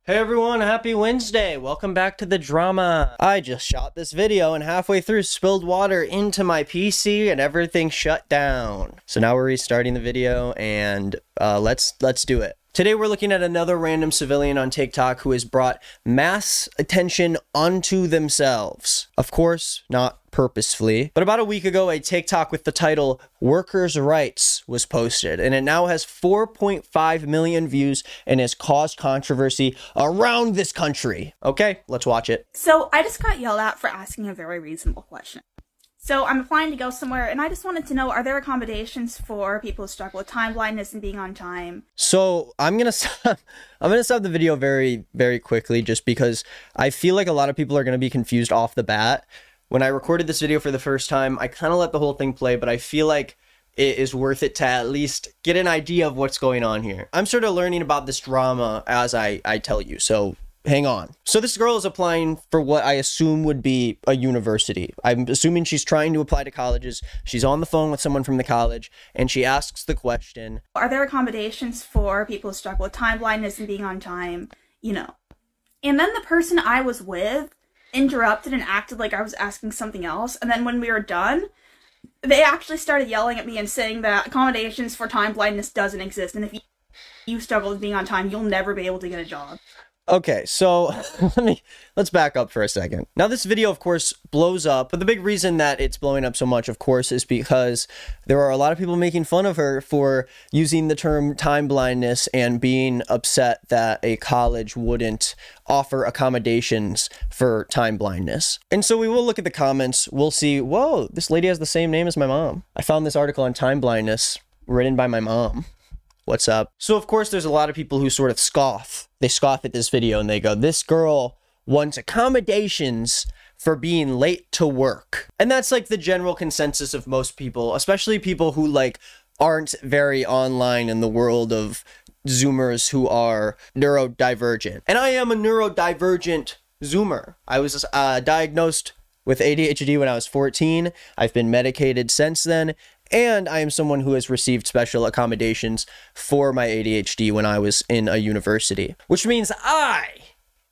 Hey everyone, happy Wednesday. Welcome back to the drama. I just shot this video and halfway through spilled water into my PC and everything shut down. So now we're restarting the video and let's do it. Today we're looking at another random civilian on TikTok who has brought mass attention onto themselves. Of course, not purposefully. But about a week ago, a TikTok with the title Workers' Rights was posted, and it now has 4.5 million views and has caused controversy around this country. Okay, let's watch it. So I just got yelled at for asking a very reasonable question. So I'm applying to go somewhere, and I just wanted to know, are there accommodations for people who struggle with time blindness and being on time? So I'm gonna stop the video very, very quickly, just because I feel like a lot of people are gonna be confused off the bat. When I recorded this video for the first time, I kind of let the whole thing play, but I feel like it is worth it to at least get an idea of what's going on here. I'm sort of learning about this drama as I tell you, so hang on. So this girl is applying for what I assume would be a university. I'm assuming she's trying to apply to colleges. She's on the phone with someone from the college, and she asks the question, are there accommodations for people who struggle with time blindness and being on time? You know. And then the person I was with interrupted and acted like I was asking something else, and then when we were done, they actually started yelling at me and saying that accommodations for time blindness doesn't exist, and if you struggle with being on time, you'll never be able to get a job. Okay, so let's back up for a second. Now this video, of course, blows up, but the big reason that it's blowing up so much, of course, is because there are a lot of people making fun of her for using the term time blindness and being upset that a college wouldn't offer accommodations for time blindness. And so we will look at the comments. We'll see, whoa, this lady has the same name as my mom. I found this article on time blindness written by my mom. What's up? So of course there's a lot of people who sort of scoff. They scoff at this video and they go, this girl wants accommodations for being late to work. And that's like the general consensus of most people, especially people who like aren't very online in the world of Zoomers who are neurodivergent. And I am a neurodivergent Zoomer. I was diagnosed with ADHD when I was 14. I've been medicated since then. And I am someone who has received special accommodations for my ADHD when I was in a university. Which means I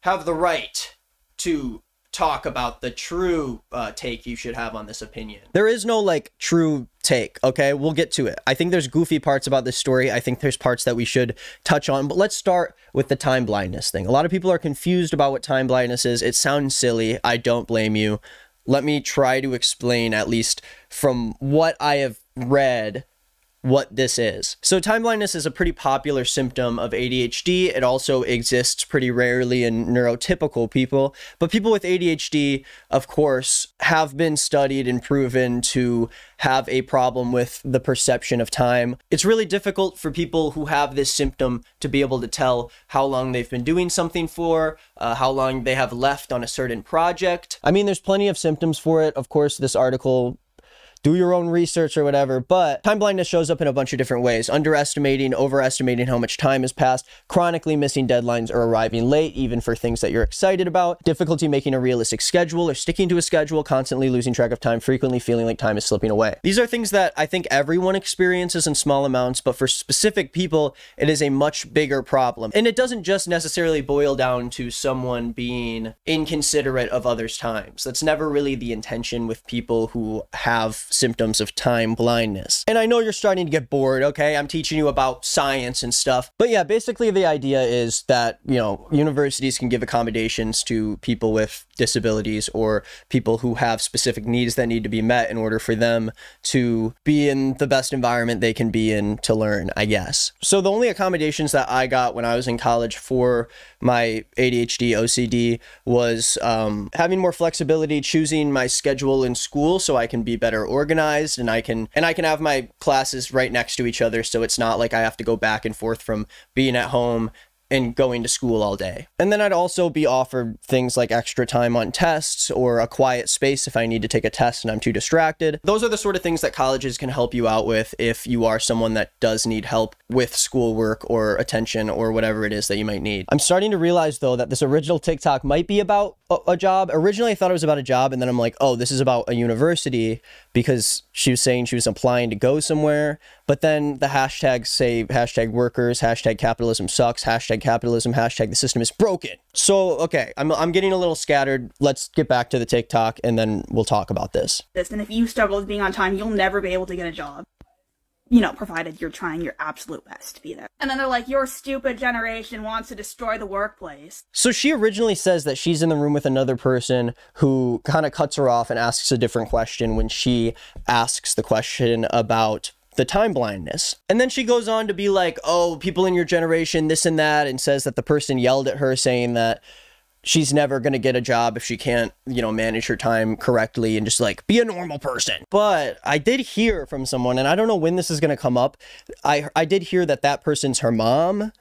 have the right to talk about the true take you should have on this opinion. There is no, like, true take, okay? We'll get to it. I think there's goofy parts about this story. I think there's parts that we should touch on. But let's start with the time blindness thing. A lot of people are confused about what time blindness is. It sounds silly. I don't blame you. Let me try to explain, at least from what I have read, what this is. So time blindness is a pretty popular symptom of ADHD. It also exists pretty rarely in neurotypical people, but people with ADHD, of course, have been studied and proven to have a problem with the perception of time. It's really difficult for people who have this symptom to be able to tell how long they've been doing something for, how long they have left on a certain project. I mean, there's plenty of symptoms for it. Of course, this article, do your own research or whatever, but time blindness shows up in a bunch of different ways. Underestimating, overestimating how much time has passed, chronically missing deadlines or arriving late, even for things that you're excited about, difficulty making a realistic schedule or sticking to a schedule, constantly losing track of time, frequently feeling like time is slipping away. These are things that I think everyone experiences in small amounts, but for specific people, it is a much bigger problem. And it doesn't just necessarily boil down to someone being inconsiderate of others' times. That's never really the intention with people who have symptoms of time blindness. And I know you're starting to get bored, okay? I'm teaching you about science and stuff. But yeah, basically the idea is that, you know, universities can give accommodations to people with disabilities or people who have specific needs that need to be met in order for them to be in the best environment they can be in to learn, I guess. So the only accommodations that I got when I was in college for my ADHD, OCD was having more flexibility, choosing my schedule in school so I can be better organized and I can have my classes right next to each other, so it's not like I have to go back and forth from being at home and going to school all day. And then I'd also be offered things like extra time on tests or a quiet space if I need to take a test and I'm too distracted. Those are the sort of things that colleges can help you out with if you are someone that does need help with schoolwork or attention or whatever it is that you might need. I'm starting to realize though that this original TikTok might be about a job. Originally I thought it was about a job, and then I'm like, oh, this is about a university because she was saying she was applying to go somewhere. But then the hashtags say hashtag workers, hashtag capitalism sucks, hashtag capitalism, hashtag the system is broken. So, okay, I'm getting a little scattered. Let's get back to the TikTok and then we'll talk about this. And if you struggle with being on time, you'll never be able to get a job. You know, provided you're trying your absolute best to be there. And then they're like, your stupid generation wants to destroy the workplace. So she originally says that she's in the room with another person who kind of cuts her off and asks a different question when she asks the question about the time blindness. And then she goes on to be like, oh, people in your generation, this and that, and says that the person yelled at her saying that she's never going to get a job if she can't, you know, manage her time correctly and just like be a normal person. But I did hear from someone, and I don't know when this is going to come up. I did hear that that person's her mom.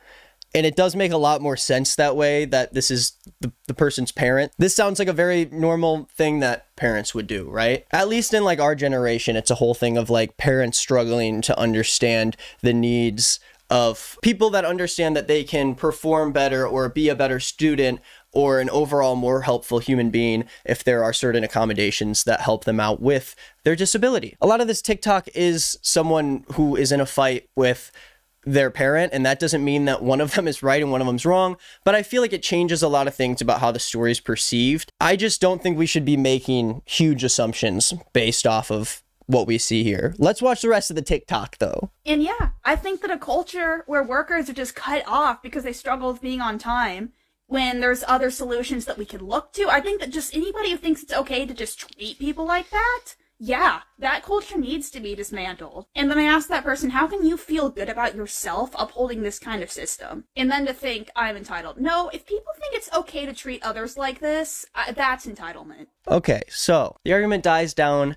And it does make a lot more sense that way, that this is the person's parent. This sounds like a very normal thing that parents would do, right? At least in like our generation, it's a whole thing of like parents struggling to understand the needs of people that understand that they can perform better or be a better student or an overall more helpful human being if there are certain accommodations that help them out with their disability. A lot of this TikTok is someone who is in a fight with their parent, and that doesn't mean that one of them is right and one of them's wrong, but I feel like it changes a lot of things about how the story is perceived. I just don't think we should be making huge assumptions based off of what we see here. Let's watch the rest of the TikTok though. And yeah, I think that a culture where workers are just cut off because they struggle with being on time, when there's other solutions that we can look to, I think that just anybody who thinks it's okay to just treat people like that, yeah, that culture needs to be dismantled. And then I asked that person, how can you feel good about yourself upholding this kind of system? And then to think, I'm entitled. No, if people think it's okay to treat others like this, that's entitlement. Okay, so the argument dies down.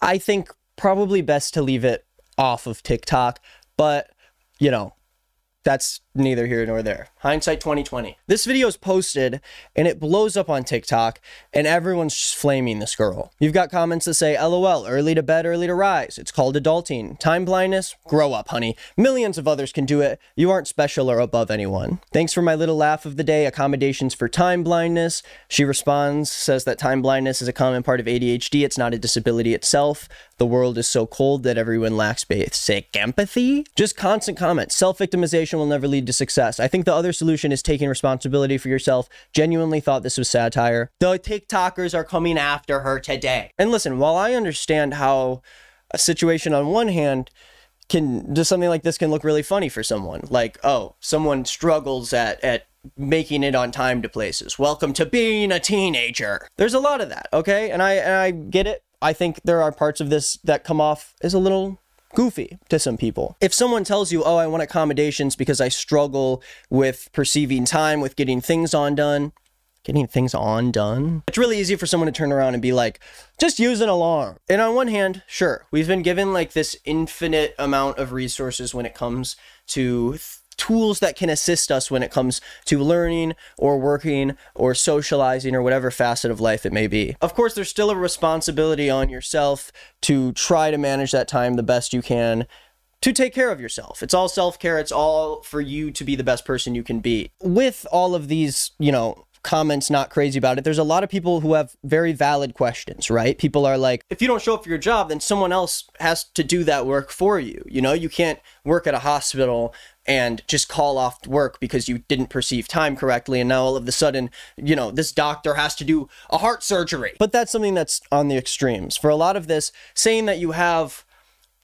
I think probably best to leave it off of TikTok, but, you know, that's neither here nor there. Hindsight 2020. This video is posted and it blows up on TikTok and everyone's just flaming this girl. You've got comments that say, LOL, early to bed, early to rise. It's called adulting. Time blindness? Grow up, honey. Millions of others can do it. You aren't special or above anyone. Thanks for my little laugh of the day. Accommodations for time blindness. She responds, says that time blindness is a common part of ADHD. It's not a disability itself. The world is so cold that everyone lacks basic empathy. Just constant comments. Self-victimization will never lead to success. I think the other solution is taking responsibility for yourself. Genuinely thought this was satire. The TikTokers are coming after her today. And listen, while I understand how a situation on one hand can, just something like this can look really funny for someone. Like, oh, someone struggles at making it on time to places. Welcome to being a teenager. There's a lot of that, okay? And I get it. I think there are parts of this that come off as a little goofy to some people. If someone tells you, oh, I want accommodations because I struggle with perceiving time, with getting things undone, it's really easy for someone to turn around and be like, just use an alarm. And on one hand, sure, we've been given like this infinite amount of resources when it comes to tools that can assist us when it comes to learning or working or socializing or whatever facet of life it may be. Of course, there's still a responsibility on yourself to try to manage that time the best you can, to take care of yourself. It's all self-care. It's all for you to be the best person you can be. With all of these, you know, comments not crazy about it, there's a lot of people who have very valid questions, right? People are like, if you don't show up for your job, then someone else has to do that work for you. You know, you can't work at a hospital and just call off work because you didn't perceive time correctly, and now all of a sudden, you know, this doctor has to do a heart surgery. But that's something that's on the extremes. For a lot of this, saying that you have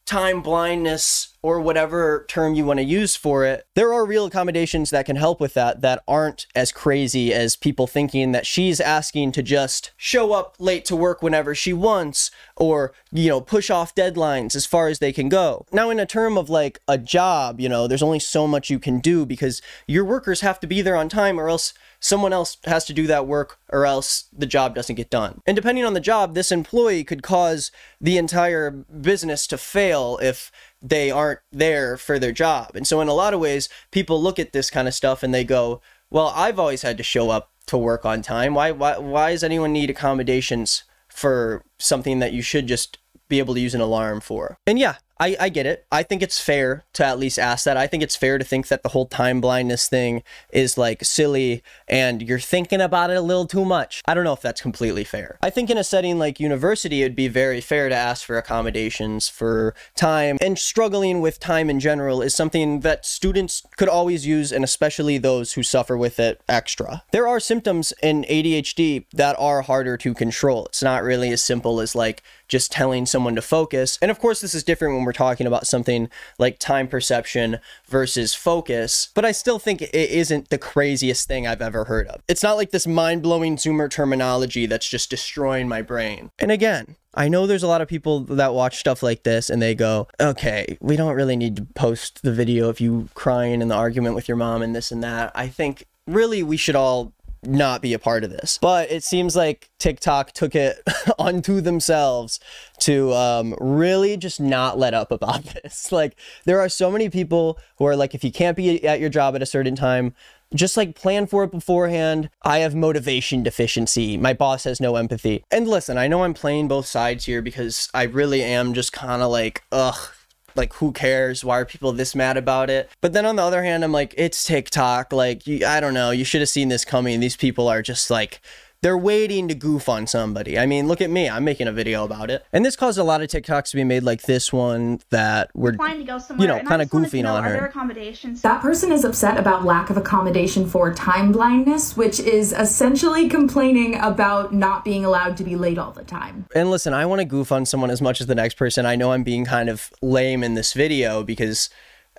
time blindness or whatever term you want to use for it, there are real accommodations that can help with that that aren't as crazy as people thinking that she's asking to just show up late to work whenever she wants or, you know, push off deadlines as far as they can go. Now, in a term of like a job, you know, there's only so much you can do because your workers have to be there on time or else someone else has to do that work or else the job doesn't get done. And depending on the job, this employee could cause the entire business to fail if they aren't there for their job. And so in a lot of ways, people look at this kind of stuff and they go, well, I've always had to show up to work on time. Why does anyone need accommodations for something that you should just be able to use an alarm for? And yeah, I get it. I think it's fair to at least ask that. I think it's fair to think that the whole time blindness thing is like silly and you're thinking about it a little too much. I don't know if that's completely fair. I think in a setting like university, it'd be very fair to ask for accommodations for time, and struggling with time in general is something that students could always use, and especially those who suffer with it extra. There are symptoms in ADHD that are harder to control. It's not really as simple as like just telling someone to focus. And of course, this is different when we're talking about something like time perception versus focus, but I still think it isn't the craziest thing I've ever heard of. It's not like this mind-blowing Zoomer terminology that's just destroying my brain. And again, I know there's a lot of people that watch stuff like this and they go, okay, we don't really need to post the video of you crying in the argument with your mom and this and that. I think really we should all not be a part of this. But it seems like TikTok took it onto themselves to really just not let up about this. Like, there are so many people who are like, if you can't be at your job at a certain time, just like plan for it beforehand. I have motivation deficiency. My boss has no empathy. And listen, I know I'm playing both sides here because I really am just kind of like, ugh, like, who cares? Why are people this mad about it? But then on the other hand, I'm like, it's TikTok. Like, I don't know. You should have seen this coming. These people are just like, they're waiting to goof on somebody. I mean, look at me. I'm making a video about it. And this caused a lot of TikToks to be made like this one that were, Trying to go somewhere, you know, kind of goofing on Are there her. accommodations? That person is upset about lack of accommodation for time blindness, which is essentially complaining about not being allowed to be late all the time. And listen, I want to goof on someone as much as the next person. I know I'm being kind of lame in this video because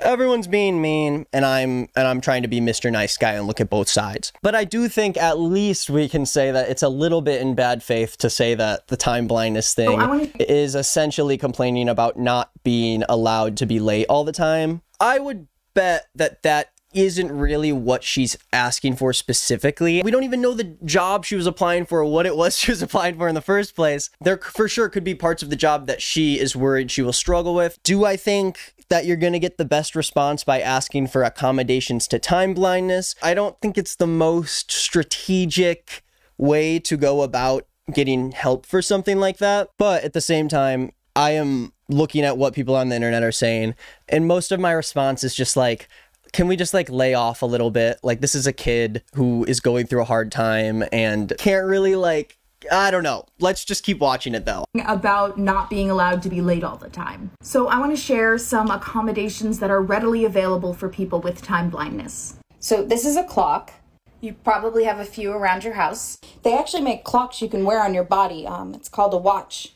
everyone's being mean and I'm trying to be Mr. Nice Guy and look at both sides. But I do think at least we can say that it's a little bit in bad faith to say that the time blindness thing is essentially complaining about not being allowed to be late all the time. I would bet that that isn't really what she's asking for specifically. We don't even know the job she was applying for or what it was she was applying for in the first place. There for sure could be parts of the job that she is worried she will struggle with. Do I think that you're going to get the best response by asking for accommodations to time blindness? I don't think it's the most strategic way to go about getting help for something like that. But at the same time, I am looking at what people on the internet are saying, and most of my response is just like, can we just like lay off a little bit? Like, this is a kid who is going through a hard time and can't really like, I don't know. Let's just keep watching it though. About not being allowed to be late all the time. So I want to share some accommodations that are readily available for people with time blindness. So this is a clock. You probably have a few around your house. They actually make clocks you can wear on your body. It's called a watch.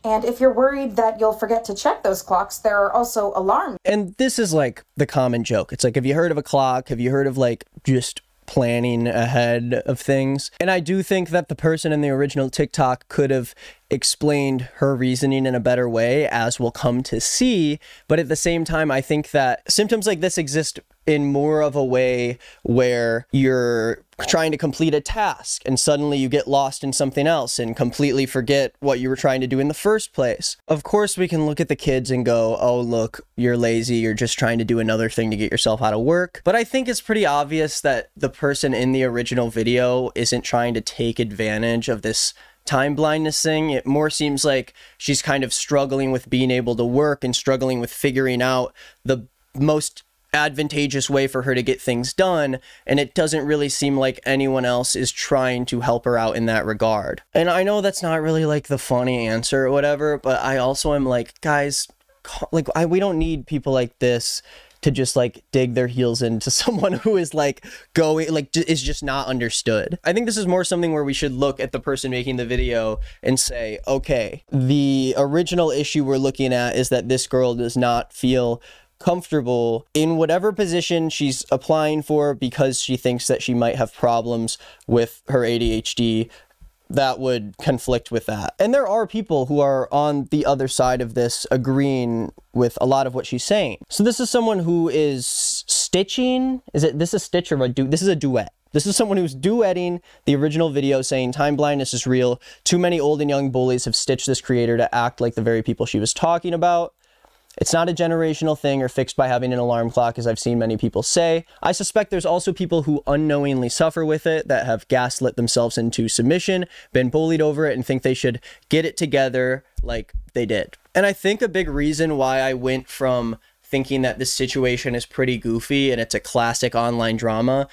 And if you're worried that you'll forget to check those clocks, there are also alarms. And this is like the common joke. It's like, have you heard of a clock? Have you heard of like just planning ahead of things? And I do think that the person in the original TikTok could have explained her reasoning in a better way, as we'll come to see. But at the same time, I think that symptoms like this exist in more of a way where you're trying to complete a task and suddenly you get lost in something else and completely forget what you were trying to do in the first place. Of course, we can look at the kids and go, oh, look, you're lazy. You're just trying to do another thing to get yourself out of work. But I think it's pretty obvious that the person in the original video isn't trying to take advantage of this time blindness thing. It more seems like she's kind of struggling with being able to work and struggling with figuring out the most advantageous way for her to get things done, and it doesn't really seem like anyone else is trying to help her out in that regard. And I know that's not really like the funny answer or whatever, but I also am like, guys, like, we don't need people like this to just like dig their heels into someone who is like going, like, is just not understood. I think this is more something where we should look at the person making the video and say, okay, the original issue we're looking at is that this girl does not feel comfortable in whatever position she's applying for because she thinks that she might have problems with her ADHD that would conflict with that. And there are people who are on the other side of this agreeing with a lot of what she's saying. So this is someone who is stitching. This a stitch or a duet? This is a duet. This is someone who's duetting the original video saying time blindness is real. Too many old and young bullies have stitched this creator to act like the very people she was talking about. It's not a generational thing or fixed by having an alarm clock, as I've seen many people say. I suspect there's also people who unknowingly suffer with it, that have gaslit themselves into submission, been bullied over it, and think they should get it together like they did. And I think a big reason why I went from thinking that this situation is pretty goofy and it's a classic online drama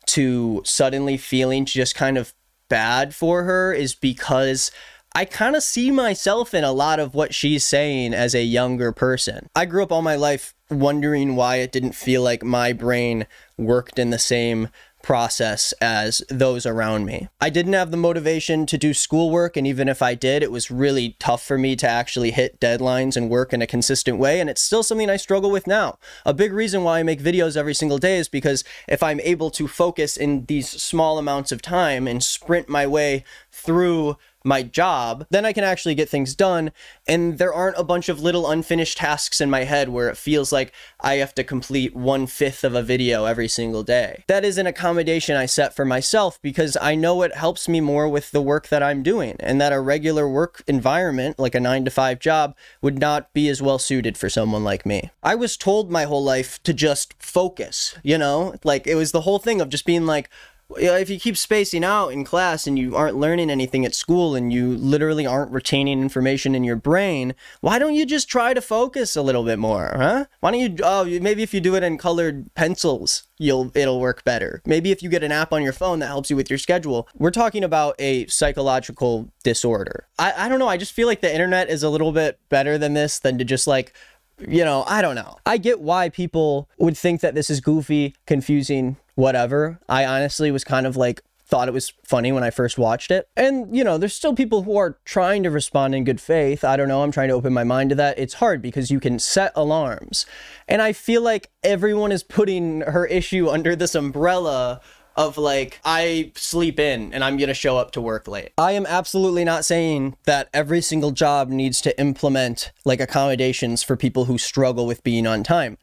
to suddenly feeling just kind of bad for her is because I kind of see myself in a lot of what she's saying as a younger person. I grew up all my life wondering why it didn't feel like my brain worked in the same process as those around me. I didn't have the motivation to do schoolwork, and even if I did, it was really tough for me to actually hit deadlines and work in a consistent way, and it's still something I struggle with now. A big reason why I make videos every single day is because if I'm able to focus in these small amounts of time and sprint my way through my job, then I can actually get things done, and there aren't a bunch of little unfinished tasks in my head where it feels like I have to complete 1/5 of a video every single day. That is an accommodation I set for myself because I know it helps me more with the work that I'm doing, and that a regular work environment, like a 9-to-5 job, would not be as well suited for someone like me. I was told my whole life to just focus, you know? Like, it was the whole thing of just being like, if you keep spacing out in class and you aren't learning anything at school and you literally aren't retaining information in your brain, why don't you just try to focus a little bit more, huh? Why don't you, maybe if you do it in colored pencils, it'll work better. Maybe if you get an app on your phone that helps you with your schedule. We're talking about a psychological disorder. I don't know, I just feel like the internet is a little bit better than this, than to just like, you know, I don't know. I get why people would think that this is goofy, confusing, whatever. I honestly was kind of like, thought it was funny when I first watched it. And, you know, there's still people who are trying to respond in good faith. I don't know. I'm trying to open my mind to that. It's hard because you can set alarms. And I feel like everyone is putting her issue under this umbrella of like, I sleep in and I'm gonna show up to work late. I am absolutely not saying that every single job needs to implement like accommodations for people who struggle with being on time.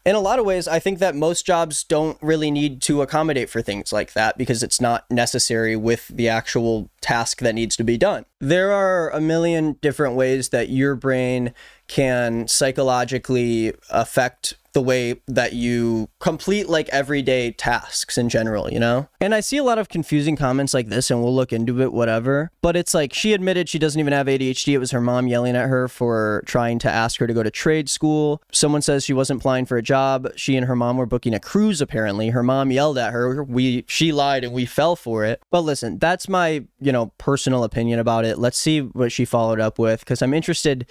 In a lot of ways, I think that most jobs don't really need to accommodate for things like that because it's not necessary with the actual task that needs to be done. There are a million different ways that your brain can psychologically affect the way that you complete like everyday tasks in general, you know? And I see a lot of confusing comments like this, and we'll look into it, whatever. But it's like, she admitted she doesn't even have ADHD. It was her mom yelling at her for trying to ask her to go to trade school. Someone says she wasn't applying for a job. She and her mom were booking a cruise, apparently. Her mom yelled at her. She lied and we fell for it. But listen, that's my, you know, personal opinion about it. Let's see what she followed up with, because I'm interested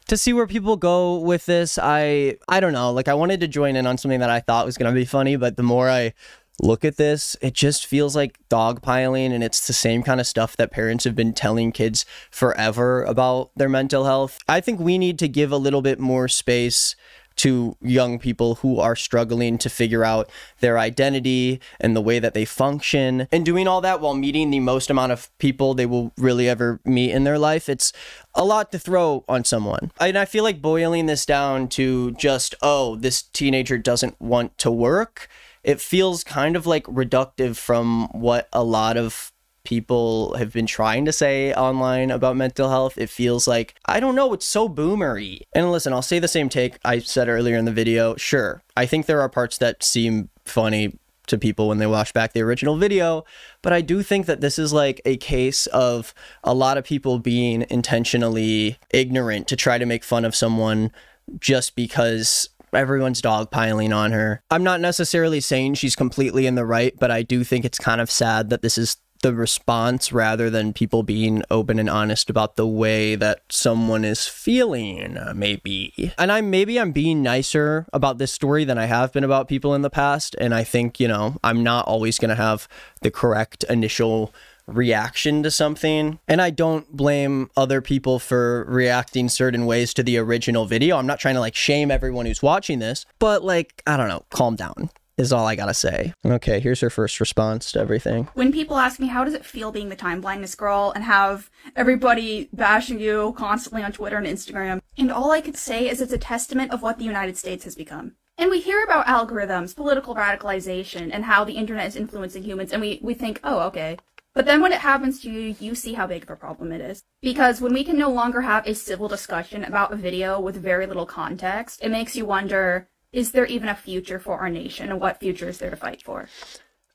to see where people go with this. I don't know, like I wanted to join in on something that I thought was going to be funny, but the more I look at this, it just feels like dogpiling, and it's the same kind of stuff that parents have been telling kids forever about their mental health. I think we need to give a little bit more space to young people who are struggling to figure out their identity and the way that they function, and doing all that while meeting the most amount of people they will really ever meet in their life. It's a lot to throw on someone. And I feel like boiling this down to just, oh, this teenager doesn't want to work, it feels kind of like reductive from what a lot of people have been trying to say online about mental health. It feels like, I don't know, it's so boomery. And listen, I'll say the same take I said earlier in the video. Sure, I think there are parts that seem funny to people when they watch back the original video, but I do think that this is like a case of a lot of people being intentionally ignorant to try to make fun of someone just because everyone's dogpiling on her. I'm not necessarily saying she's completely in the right, but I do think it's kind of sad that this is the response rather than people being open and honest about the way that someone is feeling, maybe. And maybe I'm being nicer about this story than I have been about people in the past. And I think, you know, I'm not always going to have the correct initial reaction to something. And I don't blame other people for reacting certain ways to the original video. I'm not trying to like shame everyone who's watching this, but like, I don't know, calm down is all I gotta say. Okay, here's her first response to everything. When people ask me, how does it feel being the time blindness girl and have everybody bashing you constantly on Twitter and Instagram? And all I could say is it's a testament of what the United States has become. And we hear about algorithms, political radicalization, and how the internet is influencing humans, and we think, oh, okay. But then when it happens to you, you see how big of a problem it is. Because when we can no longer have a civil discussion about a video with very little context, it makes you wonder, is there even a future for our nation, and what future is there to fight for?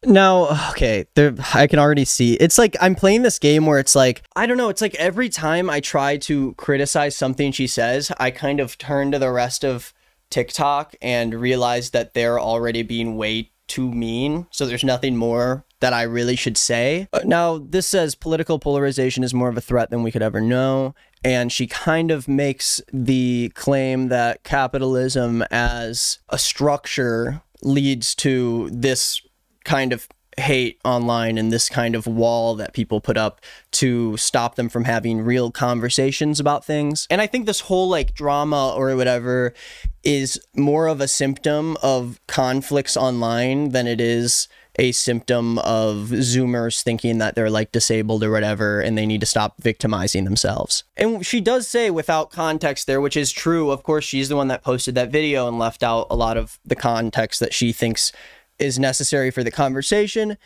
Now, okay, there, I can already see. It's like I'm playing this game where it's like, I don't know, it's like every time I try to criticize something she says, I kind of turn to the rest of TikTok and realize that they're already being way too mean, so there's nothing more that I really should say. Now, this says political polarization is more of a threat than we could ever know, and she kind of makes the claim that capitalism as a structure leads to this kind of hate online and this kind of wall that people put up to stop them from having real conversations about things. And I think this whole like drama or whatever is more of a symptom of conflicts online than it is a symptom of Zoomers thinking that they're like disabled or whatever and they need to stop victimizing themselves. And she does say without context there, which is true. Of course, she's the one that posted that video and left out a lot of the context that she thinks is necessary for the conversation.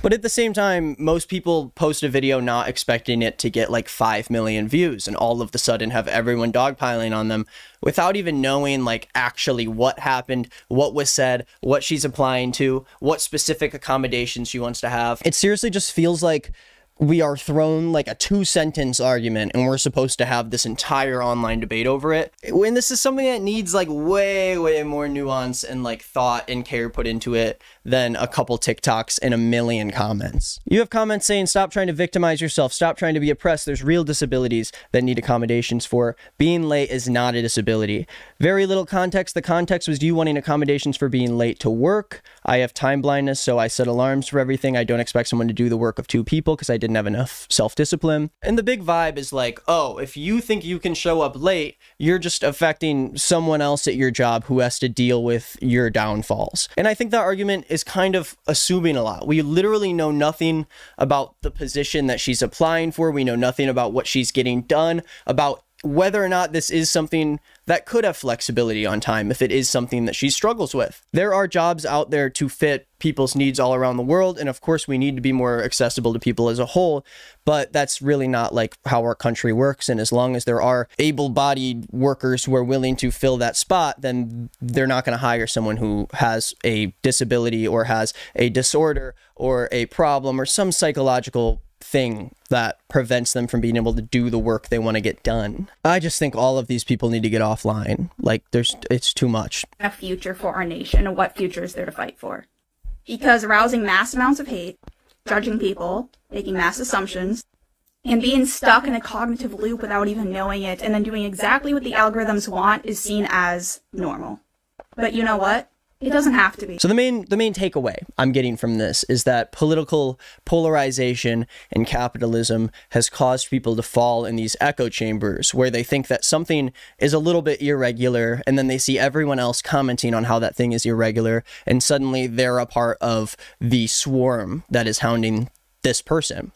But at the same time, most people post a video not expecting it to get like 5 million views and all of the sudden have everyone dogpiling on them without even knowing like actually what happened, what was said, what she's applying to, what specific accommodations she wants to have. It seriously just feels like we are thrown like a 2-sentence argument and we're supposed to have this entire online debate over it, when this is something that needs like way more nuance and like thought and care put into it than a couple TikToks and a million comments. You have comments saying stop trying to victimize yourself, stop trying to be oppressed, there's real disabilities that need accommodations for. Being late is not a disability. Very little context. The context was you wanting accommodations for being late to work. I have time blindness, so I set alarms for everything. I don't expect someone to do the work of 2 people because I didn't have enough self-discipline. And the big vibe is like, oh, if you think you can show up late, you're just affecting someone else at your job who has to deal with your downfalls. And I think that argument is kind of assuming a lot. We literally know nothing about the position that she's applying for. We know nothing about what she's getting done, about whether or not this is something that could have flexibility on time if it is something that she struggles with. There are jobs out there to fit people's needs all around the world, and of course we need to be more accessible to people as a whole, but that's really not like how our country works. And as long as there are able-bodied workers who are willing to fill that spot, then they're not going to hire someone who has a disability or has a disorder or a problem or some psychological thing that prevents them from being able to do the work they want to get done. I just think all of these people need to get offline. Like, it's too much. A future for our nation and what future is there to fight for. Because arousing mass amounts of hate, judging people, making mass assumptions, and being stuck in a cognitive loop without even knowing it, and then doing exactly what the algorithms want is seen as normal. But you know what? It doesn't have to be. So the main takeaway I'm getting from this is that political polarization and capitalism has caused people to fall in these echo chambers where they think that something is a little bit irregular, and then they see everyone else commenting on how that thing is irregular, and suddenly they're a part of the swarm that is hounding this person.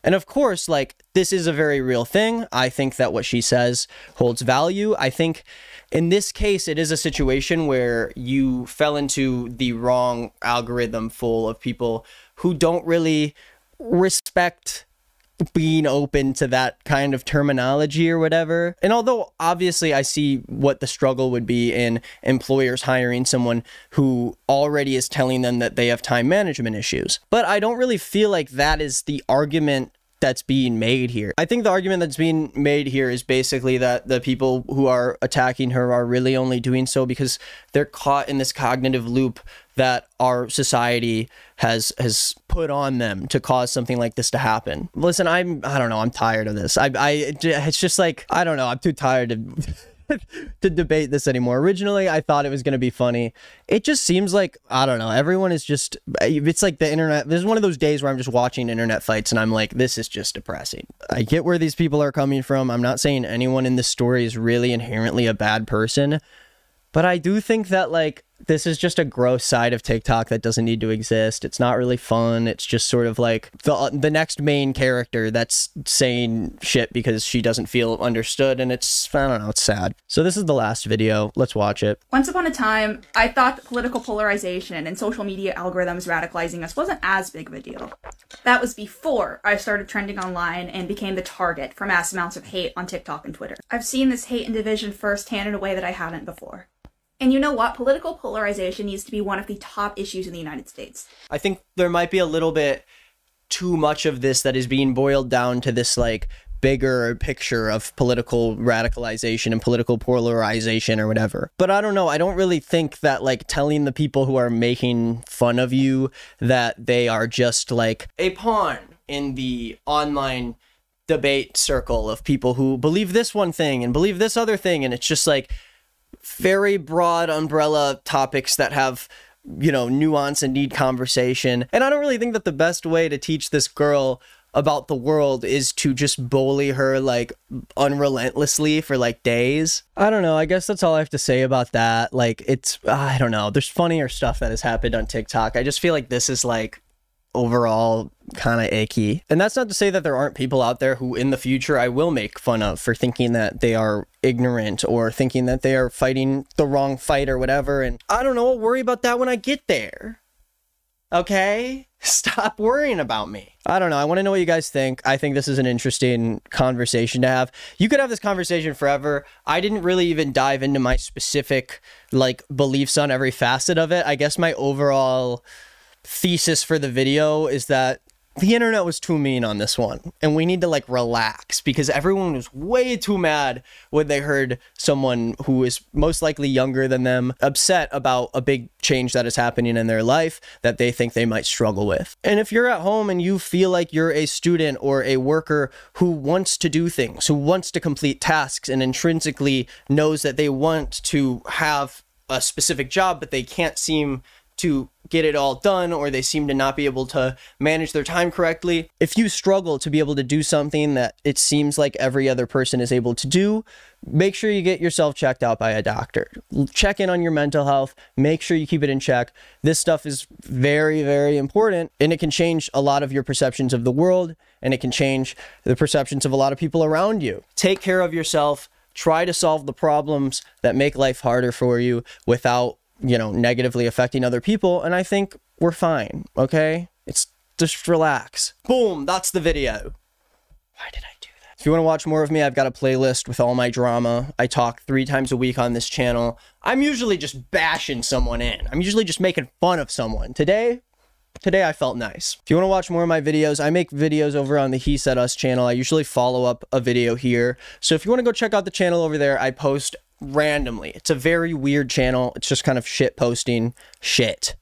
And of course, like, this is a very real thing. I think that what she says holds value. I think in this case, it is a situation where you fell into the wrong algorithm full of people who don't really respect being open to that kind of terminology or whatever. And although obviously I see what the struggle would be in employers hiring someone who already is telling them that they have time management issues, but I don't really feel like that is the argument that's being made here. I think the argument that's being made here is basically that the people who are attacking her are really only doing so because they're caught in this cognitive loop that our society has put on them to cause something like this to happen. Listen, I don't know, I'm tired of this. It's just like, I don't know, I'm too tired to debate this anymore. Originally, I thought it was going to be funny. It just seems like, I don't know, everyone is just, it's like the internet. There's one of those days where I'm just watching internet fights and I'm like, this is just depressing. I get where these people are coming from. I'm not saying anyone in this story is really inherently a bad person, but I do think that, like, this is just a gross side of TikTok that doesn't need to exist. It's not really fun. It's just sort of like the next main character that's saying shit because she doesn't feel understood, and it's, I don't know, it's sad. So this is the last video. Let's watch it. Once upon a time, I thought that political polarization and social media algorithms radicalizing us wasn't as big of a deal. That was before I started trending online and became the target for mass amounts of hate on TikTok and Twitter. I've seen this hate and division firsthand in a way that I hadn't before. And you know what? Political polarization needs to be one of the top issues in the United States. I think there might be a little bit too much of this that is being boiled down to this like bigger picture of political radicalization and political polarization or whatever. But I don't know. I don't really think that like telling the people who are making fun of you that they are just like a pawn in the online debate circle of people who believe this one thing and believe this other thing, and it's just like very broad umbrella topics that have, you know, nuance and need conversation. And I don't really think that the best way to teach this girl about the world is to just bully her like unrelentlessly for like days. I don't know. I guess that's all I have to say about that. Like, it's, I don't know. There's funnier stuff that has happened on TikTok. I just feel like this is like overall kind of icky. And that's not to say that there aren't people out there who in the future I will make fun of for thinking that they are ignorant or thinking that they are fighting the wrong fight or whatever. And I don't know, I'll worry about that when I get there. Okay? Stop worrying about me. I don't know. I want to know what you guys think. I think this is an interesting conversation to have. You could have this conversation forever. I didn't really even dive into my specific like beliefs on every facet of it. I guess my overall thesis for the video is that the internet was too mean on this one, and we need to like relax, because everyone was way too mad when they heard someone who is most likely younger than them upset about a big change that is happening in their life that they think they might struggle with. And if you're at home and you feel like you're a student or a worker who wants to do things, who wants to complete tasks and intrinsically knows that they want to have a specific job, but they can't seem to get it all done, or they seem to not be able to manage their time correctly. If you struggle to be able to do something that it seems like every other person is able to do, make sure you get yourself checked out by a doctor. Check in on your mental health. Make sure you keep it in check. This stuff is very, very important, and it can change a lot of your perceptions of the world, and it can change the perceptions of a lot of people around you. Take care of yourself. Try to solve the problems that make life harder for you without, you know, negatively affecting other people, and I think we're fine, okay? It's just relax. Boom, that's the video. Why did I do that? If you want to watch more of me, I've got a playlist with all my drama. I talk 3 times a week on this channel. I'm usually just bashing someone in. I'm usually just making fun of someone. Today I felt nice. If you want to watch more of my videos, I make videos over on the He Said Us channel. I usually follow up a video here. So if you want to go check out the channel over there, I post randomly. It's a very weird channel. It's just kind of shit posting shit.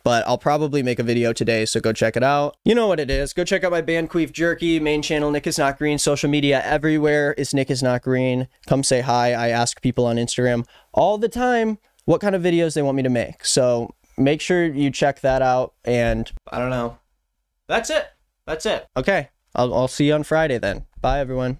But I'll probably make a video today, so go check it out. You know what it is. Go check out my band Queef Jerky, main channel Nick Is Not Green, social media everywhere is Nick Is Not Green. Come say hi. I ask people on Instagram all the time what kind of videos they want me to make. So make sure you check that out, and I don't know. That's it. That's it. Okay. I'll see you on Friday then. Bye, everyone.